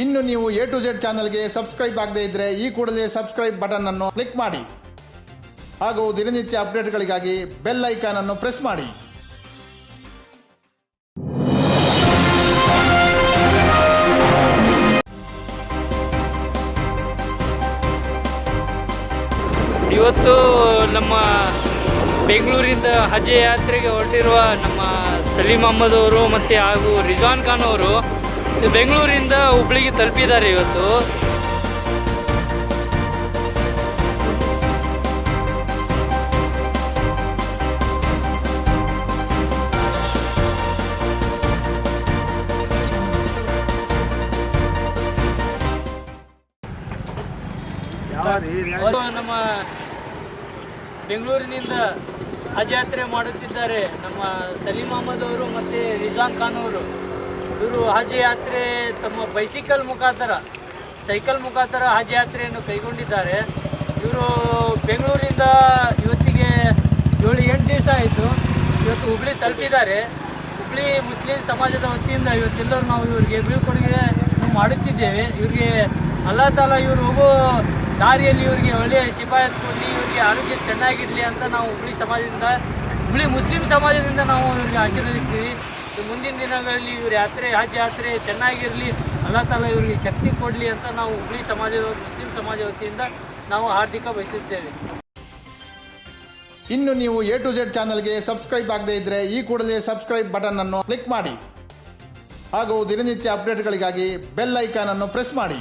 ಇನ್ನು ನೀವು A to Z ಚಾನಲ್ಗೆ ಸಬ್ಸ್ಕ್ರೈಬ್ ಆಗದೇ ಇದ್ದರೆ ಈ ಕೂಡಲೇ ಸಬ್ಸ್ಕ್ರೈಬ್ ಬಟನ್ ಅನ್ನು ಕ್ಲಿಕ್ ಮಾಡಿ ಹಾಗೂ ದಿನನಿತ್ಯ ಅಪ್ಡೇಟ್ಗಳಿಗಾಗಿ ಬೆಲ್ ಐಕಾನ್ ಅನ್ನು ಪ್ರೆಸ್ ಮಾಡಿ. ಇವತ್ತು ನಮ್ಮ ಬೆಂಗಳೂರಿಂದ ಹಜ್ ಯಾತ್ರೆಗೆ ಹೊರಟಿರುವ ನಮ್ಮ ಸಲೀಂ ಅಹ್ಮದ್ ಅವರು ಮತ್ತು ಹಾಗೂ ರಿಜ್ವಾನ್ ಖಾನ್ ಅವರು ಬೆಂಗಳೂರಿಂದ ಹುಬ್ಳಿಗೆ ತಲುಪಿದ್ದಾರೆ. ಇವತ್ತು ಅವರು ನಮ್ಮ ಬೆಂಗಳೂರಿನಿಂದ ಹಜ್ ಯಾತ್ರೆ ಮಾಡುತ್ತಿದ್ದಾರೆ. ನಮ್ಮ ಸಲೀಂ ಅಹ್ಮದ್ ಅವರು ಮತ್ತು ರಿಜ್ವಾನ್ ಖಾನ್ ಅವರು ಇವರು ಹಜ್ ಯಾತ್ರೆ ತಮ್ಮ ಸೈಕಲ್ ಮುಖಾಂತರ ಹಜ್ ಯಾತ್ರೆಯನ್ನು ಕೈಗೊಂಡಿದ್ದಾರೆ. ಇವರು ಬೆಂಗಳೂರಿಂದ ಇವತ್ತಿಗೆ 7-8 ದಿವಸ ಆಯಿತು. ಇವತ್ತು ಹುಬ್ಳಿ ತಲುಪಿದ್ದಾರೆ. ಹುಬ್ಳಿ ಮುಸ್ಲಿಂ ಸಮಾಜದ ವತಿಯಿಂದ ಇವತ್ತೆಲ್ಲರೂ ನಾವು ಇವರಿಗೆ ಬೀಳ್ಕೊಡುಗೆ ಮಾಡುತ್ತಿದ್ದೇವೆ. ಇವರಿಗೆ ಅಲ್ಲಾ ತಾಲಾ ಇವರು ಹೋಗೋ ದಾರಿಯಲ್ಲಿ ಇವರಿಗೆ ಒಳ್ಳೆಯ ಶಿಫಾಯತ್ ಕೊಡಲಿ, ಇವರಿಗೆ ಆರೋಗ್ಯ ಚೆನ್ನಾಗಿರಲಿ ಅಂತ ನಾವು ಹುಬ್ಳಿ ಮುಸ್ಲಿಂ ಸಮಾಜದಿಂದ ನಾವು ಇವರಿಗೆ ಆಶೀರ್ವದಿಸ್ತೀವಿ. ಮುಂದಿನ ದಿನಗಳಲ್ಲಿ ಇವ್ರ ಹಜ್ ಯಾತ್ರೆ ಚೆನ್ನಾಗಿರಲಿ, ಅಲ್ಲಾ ತಾಲಾ ಇವರಿಗೆ ಶಕ್ತಿ ಕೊಡಲಿ ಅಂತ ನಾವು ಹುಬ್ಳಿ ಮುಸ್ಲಿಂ ಸಮಾಜ ವತಿಯಿಂದ ನಾವು ಹಾರ್ದಿಕ ಬಯಸುತ್ತೇವೆ. ಇನ್ನು ನೀವು A to Z ಚಾನಲ್ಗೆ ಸಬ್ಸ್ಕ್ರೈಬ್ ಆಗದೇ ಇದ್ದರೆ ಈ ಕೂಡಲೇ ಸಬ್ಸ್ಕ್ರೈಬ್ ಬಟನ್ ಅನ್ನು ಕ್ಲಿಕ್ ಮಾಡಿ ಹಾಗೂ ದಿನನಿತ್ಯ ಅಪ್ಡೇಟ್ಗಳಿಗಾಗಿ ಬೆಲ್ ಐಕಾನ್ ಅನ್ನು ಪ್ರೆಸ್ ಮಾಡಿ.